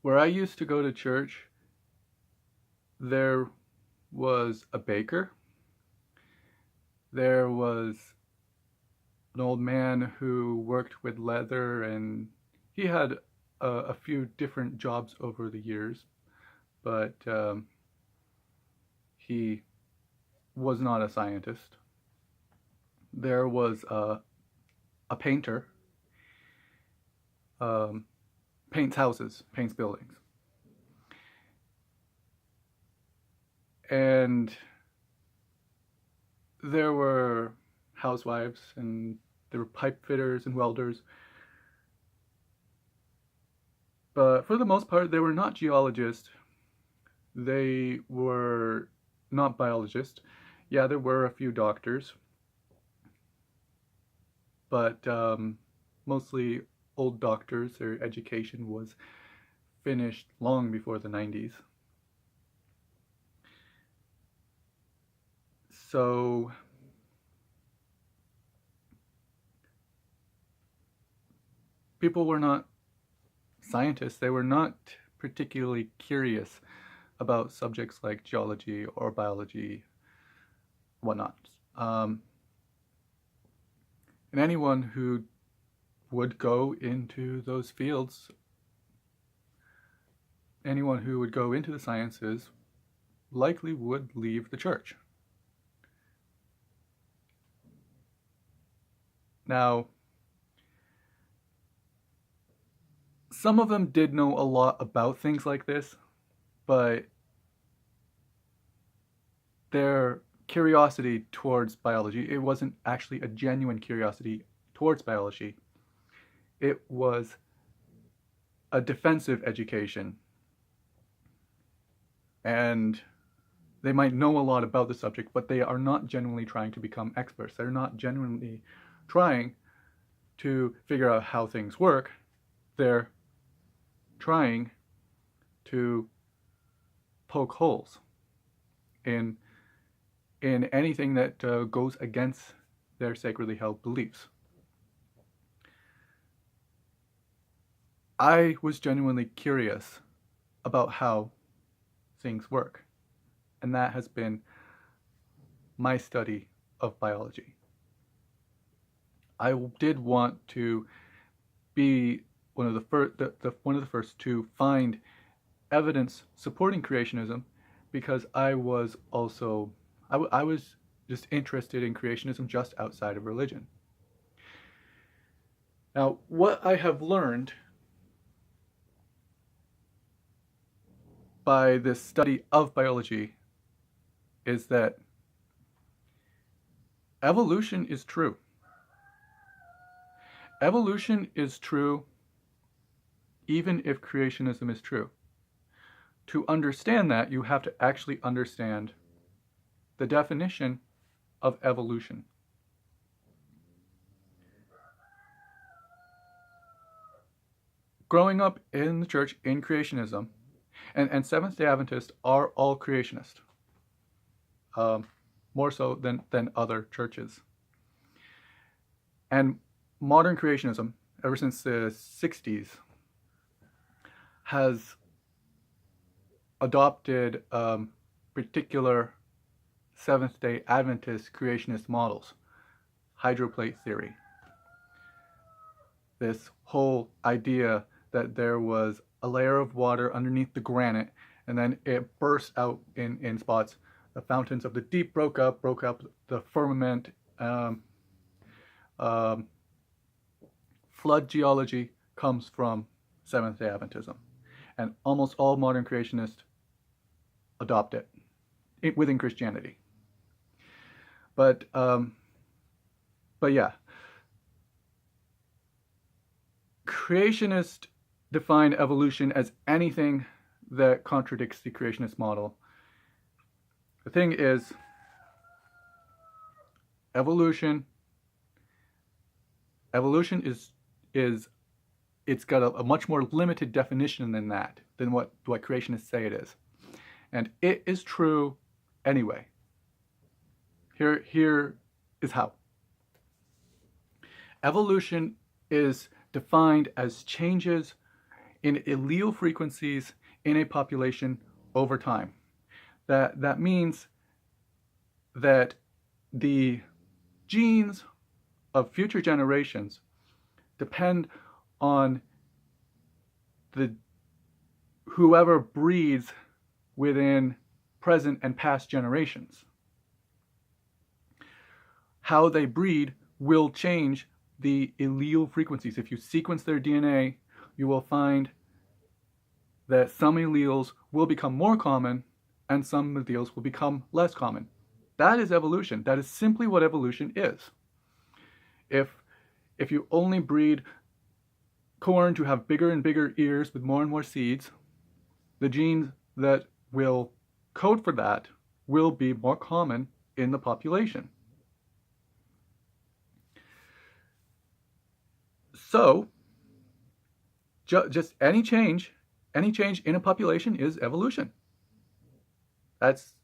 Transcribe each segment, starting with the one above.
Where I used to go to church, there was a baker. There was an old man who worked with leather, and he had a few different jobs over the years, but he was not a scientist. There was a painter, um, paints houses, paints buildings. And there were housewives, and there were pipe fitters and welders. But for the most part, they were not geologists. They were not biologists. Yeah, there were a few doctors, but mostly old doctors. Their education was finished long before the 90s. So people were not scientists. They were not particularly curious about subjects like geology or biology, whatnot. And anyone who would go into those fields, anyone who would go into the sciences, likely would leave the church. Now, some of them did know a lot about things like this, but their curiosity towards biology, it wasn't actually a genuine curiosity towards biology. It was a defensive education. And they might know a lot about the subject, but they are not genuinely trying to become experts. They're not genuinely trying to figure out how things work. They're trying to poke holes in anything that goes against their sacredly held beliefs. I was genuinely curious about how things work, and that has been my study of biology. I did want to be one of the first to find evidence supporting creationism, because I was also I was just interested in creationism just outside of religion. Now, what I have learned by this study of biology is that evolution is true. Evolution is true even if creationism is true. To understand that, you have to actually understand the definition of evolution. Growing up in the church in creationism, and Seventh-day Adventists are all creationists, more so than other churches. And modern creationism, ever since the 60s, has adopted particular Seventh-day Adventist creationist models. Hydroplate theory. This whole idea that there was a layer of water underneath the granite, and then it burst out in spots. The fountains of the deep broke up the firmament. Flood geology comes from Seventh-day Adventism, and almost all modern creationists adopt it within Christianity. But yeah, creationists define evolution as anything that contradicts the creationist model. The thing is, evolution is it's got a much more limited definition than that, than what creationists say it is. And it is true anyway. Here is how. Evolution is defined as changes in allele frequencies in a population over time. That means that the genes of future generations depend on the whoever breeds within present and past generations. How they breed will change the allele frequencies. If you sequence their DNA, you will find that some alleles will become more common and some alleles will become less common. That is evolution. That is simply what evolution is. If you only breed corn to have bigger and bigger ears with more and more seeds, the genes that will code for that will be more common in the population. So, just any change in a population is evolution. It's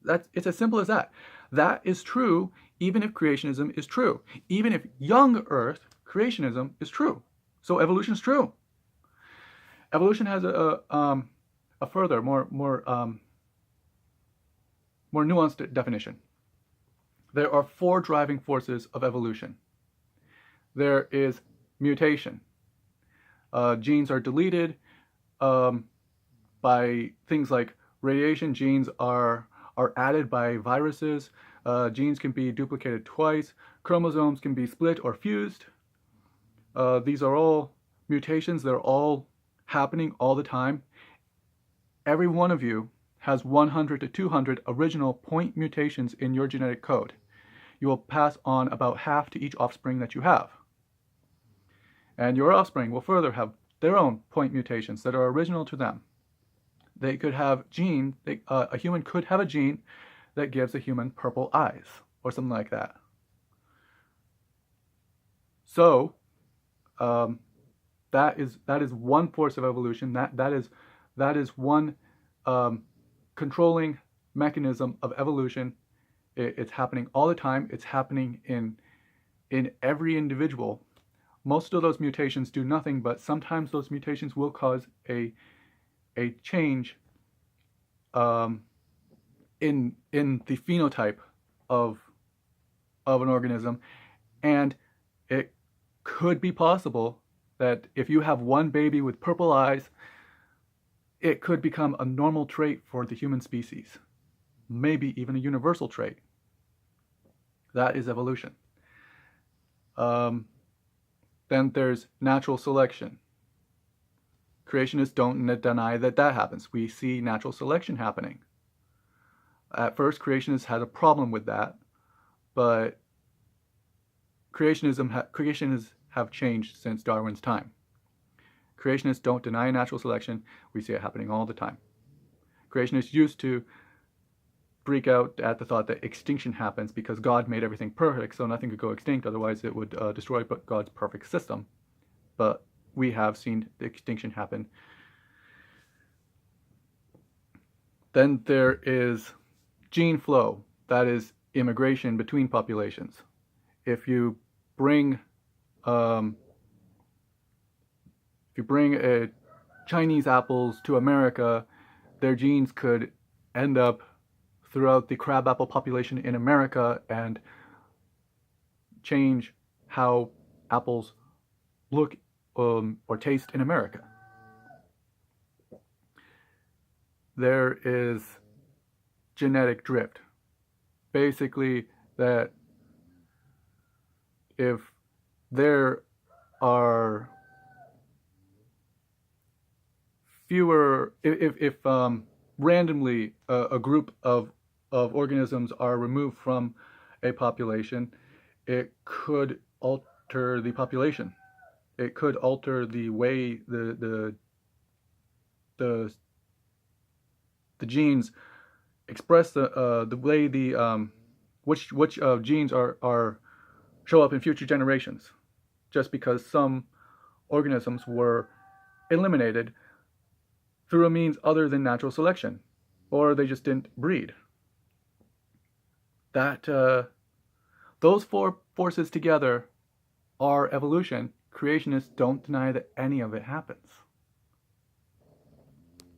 as simple as that. That is true even if creationism is true. Even if young Earth creationism is true. So evolution is true. Evolution has a further, more nuanced definition. There are 4 driving forces of evolution. There is mutation. Genes are deleted by things like radiation. Genes are added by viruses. Genes can be duplicated twice. Chromosomes can be split or fused. These are all mutations. They're all happening all the time. Every one of you has 100 to 200 original point mutations in your genetic code. You will pass on about half to each offspring that you have. And your offspring will further have their own point mutations that are original to them. They could have a human could have a gene that gives a human purple eyes or something like that. So that is one force of evolution. That is one controlling mechanism of evolution. It's happening all the time. It's happening in every individual. Most of those mutations do nothing, but sometimes those mutations will cause a change in the phenotype of an organism, and it could be possible that if you have one baby with purple eyes, it could become a normal trait for the human species, maybe even a universal trait. That is evolution. Then there's natural selection. Creationists don't deny that happens. We see natural selection happening. At first, creationists had a problem with that, but creationists have changed since Darwin's time. Creationists don't deny natural selection. We see it happening all the time. Creationists used to freak out at the thought that extinction happens because God made everything perfect, so nothing could go extinct, otherwise it would destroy God's perfect system. But we have seen the extinction happen. Then there is gene flow. That is immigration between populations. If you bring Chinese apples to America, their genes could end up throughout the crabapple population in America and change how apples look or taste in America. There is genetic drift. Basically, that if there are fewer, if randomly a group of organisms are removed from a population, it could alter the population. It could alter the way the genes express the way which genes are show up in future generations, just because some organisms were eliminated through a means other than natural selection, or they just didn't breed. Those 4 forces together are evolution. Creationists don't deny that any of it happens.